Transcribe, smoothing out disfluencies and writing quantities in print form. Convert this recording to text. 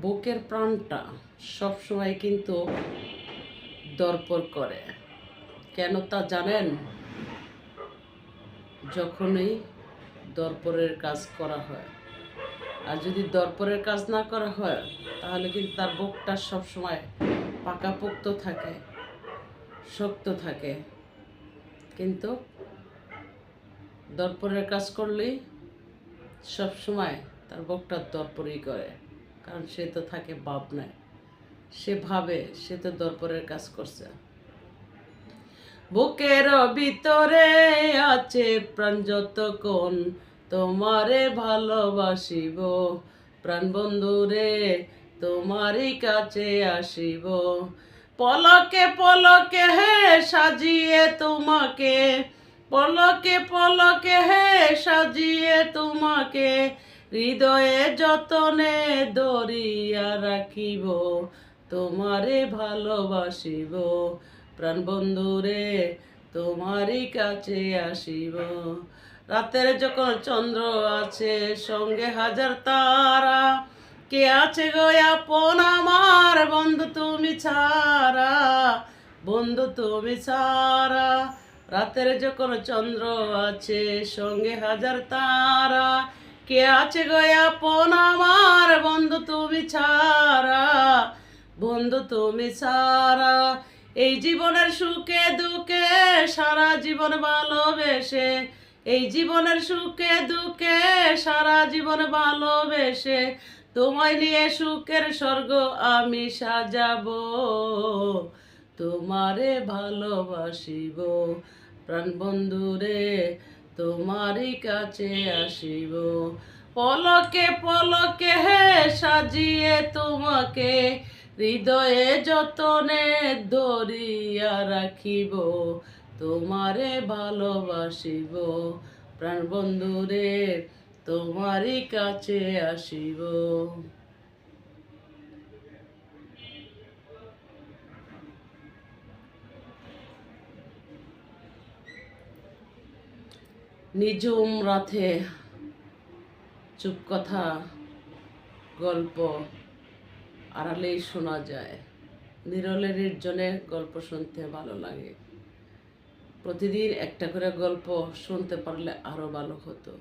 বুকের প্রাণটা সবসময় কিন্তু দরপর করে। কেন তা জানেন? যখনই দরপরের কাজ করা হয়, আর যদি দরপরের কাজ না করা হয় তাহলে কিন্তু তার বুকটা সবসময় পাকাপোক্ত থাকে, শক্ত থাকে। কিন্তু দরপরের কাজ করলেই সবসময় তার বুকটা দরপরই করে, কারণ সে তো থাকে ভাবনায়। সে ভাবে সে তো দরপরের কাজ করছে। বুকের ভিতরে আছে প্রাণ যতক্ষণ তোমারে ভালোবাসিব, প্রাণ বন্ধুরে তোমারই কাছে আসিব। পলকে পলকে হে সাজিয়ে তোমাকে, পলকে পলকে হে সাজিয়ে তোমাকে, হৃদয়ে যতনে ধরিয়া রাখিব, তোমারে ভালোবাসিব, প্রাণ বন্ধুরে তোমারই কাছে আসিব। রাতের যখন চন্দ্র আছে সঙ্গে হাজার তারা, কে আছে গো আপন আমার বন্ধু তুমি ছাড়া, বন্ধু তুমি ছাড়া। রাতের যখন চন্দ্র আছে সঙ্গে হাজার তারা, কে আছে গো আপন আমার বন্ধু তুমি ছাড়া, বন্ধু তুমি ছাড়া। এই জীবনের সুখে দুঃখে সারা জীবন ভালোবেসে, এই জীবনের সুখে দুঃখে সারা জীবন ভালোবেসে, তোমায় নিয়ে সুখের স্বর্গ আমি সাজাবো, তোমারে ভালোবাসিব, প্রাণ বন্ধুরে তোমারই কাছে আসিব। পলকে পলকে হে সাজিয়ে তোমাকে, হৃদয়ে যতনে ধরিয়া রাখিব, তোমারে ভালোবাসিব, প্রাণ বন্ধুরে তোমারই কাছে আসিব। নিঝুম রাতে চুপ কথা গল্প আড়ালেই শোনা যায়, নিরলে নির্জনে গল্প শুনতে ভালো লাগে। প্রতিদিন একটা করে গল্প শুনতে পারলে আরো ভালো হতো।